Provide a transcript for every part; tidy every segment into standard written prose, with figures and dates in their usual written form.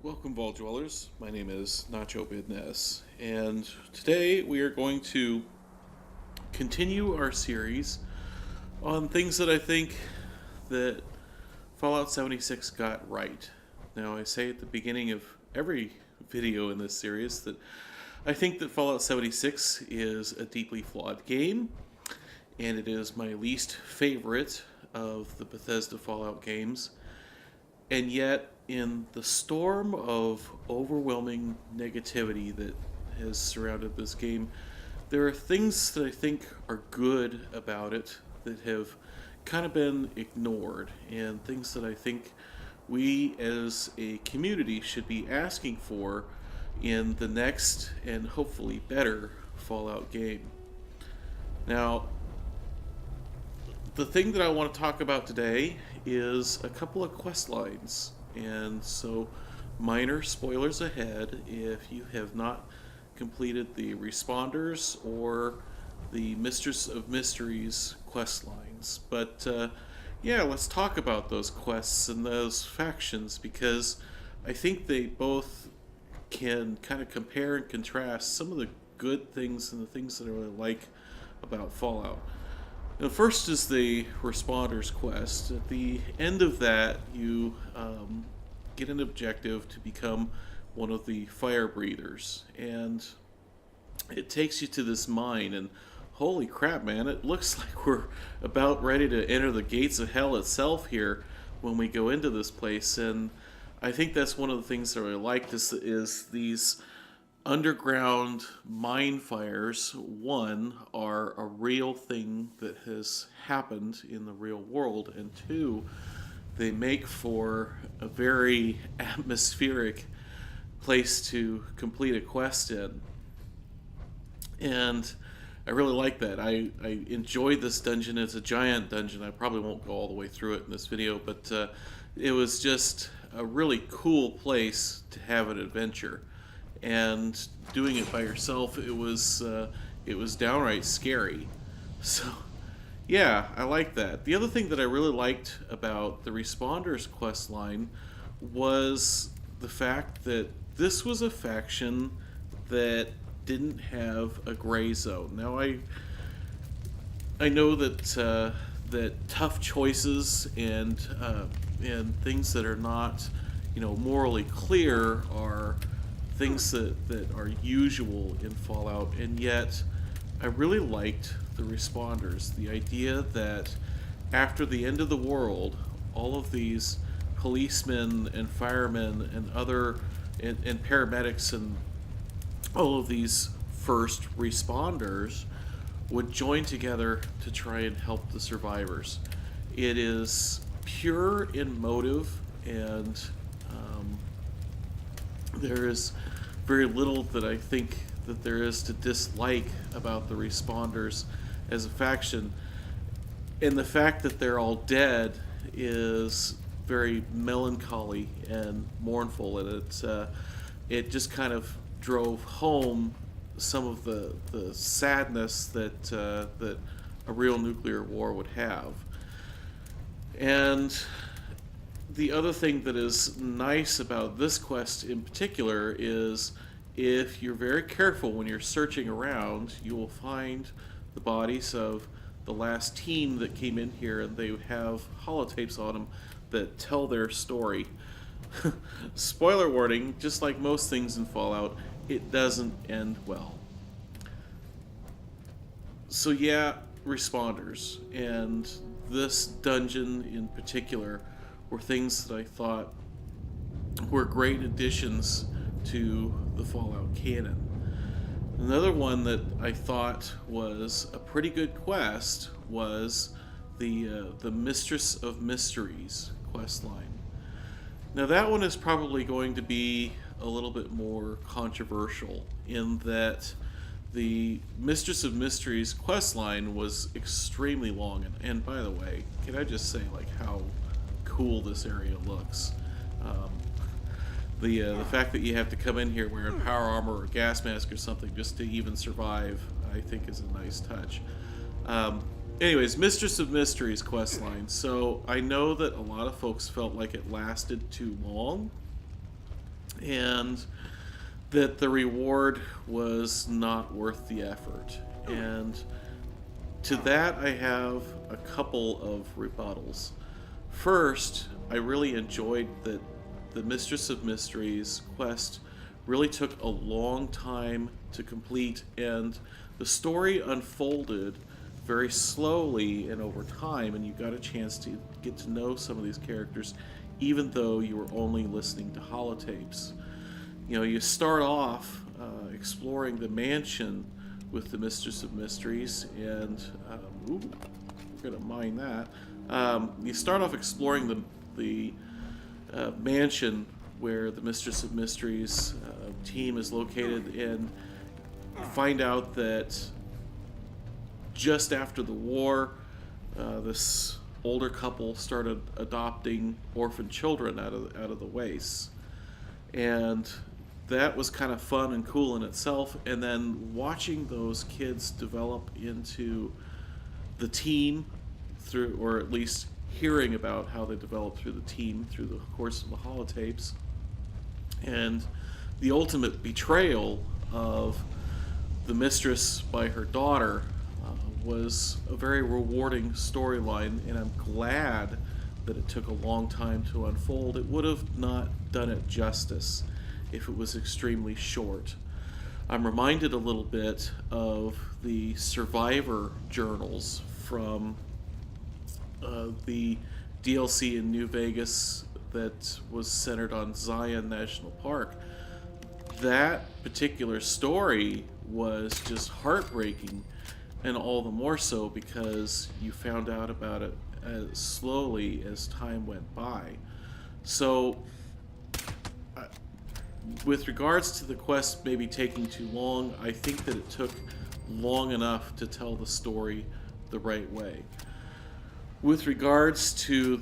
Welcome, Vault Dwellers. My name is Nacho Bidness, and today we are going to continue our series on things that I think that Fallout 76 got right. Now, I say at the beginning of every video in this series that I think that Fallout 76 is a deeply flawed game, and it is my least favorite of the Bethesda Fallout games. And yet, in the storm of overwhelming negativity that has surrounded this game, there are things that I think are good about it that have kind of been ignored, and things that I think we as a community should be asking for in the next and hopefully better Fallout game. Now, the thing that I want to talk about today is a couple of quest lines. And so, minor spoilers ahead if you have not completed the Responders or the Mistress of Mysteries quest lines. But yeah, let's talk about those quests and those factions, because I think they both can kind of compare and contrast some of the good things and the things that I really like about Fallout. The first is the Responders quest. At the end of that, you get an objective to become one of the fire breathers, and it takes you to this mine, and holy crap, man, it looks like we're about ready to enter the gates of hell itself here when we go into this place. And I think that's one of the things that I really liked is these underground mine fires. One, are a real thing that has happened in the real world, and two, they make for a very atmospheric place to complete a quest in. And I really like that. I enjoyed this dungeon. It's a giant dungeon. I probably won't go all the way through it in this video, but it was just a really cool place to have an adventure. And doing it by yourself, it was downright scary. So, yeah, I like that. The other thing that I really liked about the Responders quest line was the fact that this was a faction that didn't have a gray zone. Now, I know that that tough choices and things that are not, morally clear are things that are usual in Fallout, and yet I really liked the Responders. The idea that after the end of the world, all of these policemen and firemen and other and paramedics and all of these first responders would join together to try and help the survivors. It is pure in motive, and there is very little that I think that there is to dislike about the Responders as a faction. And the fact that they're all dead is very melancholy and mournful, and it just kind of drove home some of the sadness that that a real nuclear war would have. And the other thing that is nice about this quest in particular is if you're very careful when you're searching around, you will find the bodies of the last team that came in here, and they have holotapes on them that tell their story. Spoiler warning, just like most things in Fallout, it doesn't end well. So yeah, Responders, and this dungeon in particular were things that I thought were great additions to the Fallout canon. Another one that I thought was a pretty good quest was the Mistress of Mysteries quest line. Now that one is probably going to be a little bit more controversial in that the Mistress of Mysteries quest line was extremely long, and by the way, can I just say like how cool this area looks. The fact that you have to come in here wearing power armor or gas mask or something just to even survive, I think is a nice touch. Anyways, Mistress of Mysteries questline. So I know that a lot of folks felt like it lasted too long, and that the reward was not worth the effort. And to that, I have a couple of rebuttals. First, I really enjoyed that the Mistress of Mysteries quest really took a long time to complete, and the story unfolded very slowly and over time, and you got a chance to get to know some of these characters even though you were only listening to holotapes. You know, you start off exploring the mansion with the Mistress of Mysteries, and ooh, we're gonna mine that. You start off exploring the mansion where the Mistress of Mysteries team is located, and find out that just after the war, this older couple started adopting orphan children out of the wastes, and that was kind of fun and cool in itself. And then watching those kids develop into the team through, or at least hearing about how they developed through the team through the course of the holotapes, and the ultimate betrayal of the mistress by her daughter was a very rewarding storyline, and I'm glad that it took a long time to unfold. It would have not done it justice if it was extremely short. I'm reminded a little bit of the Survivor journals from the DLC in New Vegas that was centered on Zion National Park. That particular story was just heartbreaking, and all the more so because you found out about it as slowly as time went by. So, with regards to the quest maybe taking too long, I think that it took long enough to tell the story the right way. With regards to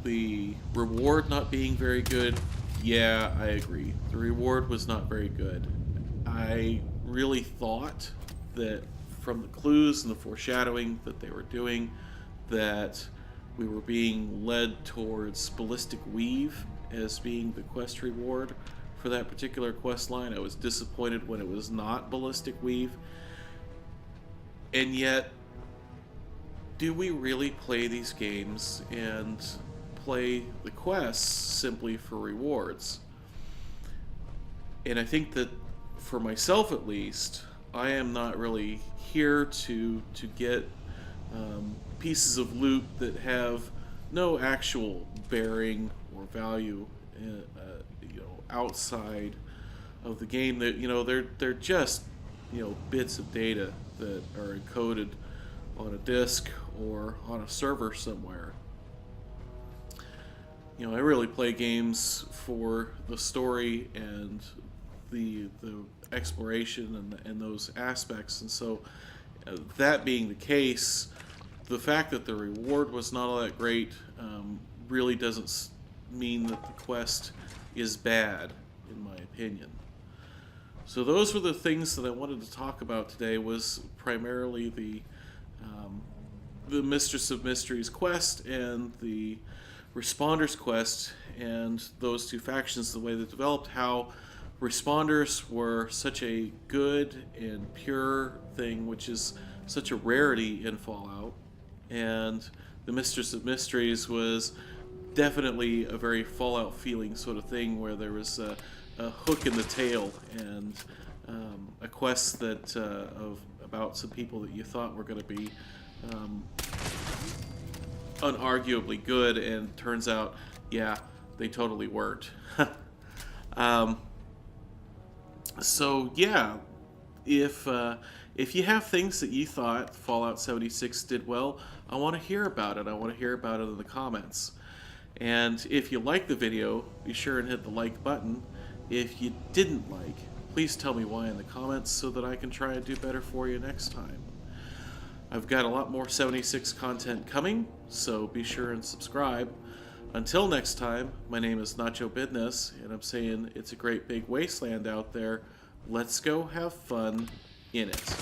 the reward not being very good, yeah, I agree. The reward was not very good. I really thought that from the clues and the foreshadowing that they were doing, that we were being led towards Ballistic Weave as being the quest reward for that particular quest line. I was disappointed when it was not Ballistic Weave. And yet, do we really play these games and play the quests simply for rewards? And I think that, for myself at least, I am not really here to get pieces of loot that have no actual bearing or value, outside of the game. That they're just bits of data that are encoded on a disk or on a server somewhere. I really play games for the story and the exploration and those aspects. And so, that being the case, the fact that the reward was not all that great really doesn't mean that the quest is bad, in my opinion. So those were the things that I wanted to talk about today. Was primarily the Mistress of Mysteries quest and the Responders quest, and those two factions, the way they developed, how Responders were such a good and pure thing, which is such a rarity in Fallout, and the Mistress of Mysteries was definitely a very Fallout feeling sort of thing, where there was a hook in the tail, and a quest that about some people that you thought were going to be unarguably good, and turns out, yeah, they totally weren't. So yeah, if you have things that you thought Fallout 76 did well, I want to hear about it. I want to hear about it in the comments. And if you like the video, be sure and hit the like button. If you didn't like, please tell me why in the comments so that I can try and do better for you next time. I've got a lot more 76 content coming, so be sure and subscribe. Until next time, my name is Nacho Bidness, and I'm saying it's a great big wasteland out there. Let's go have fun in it.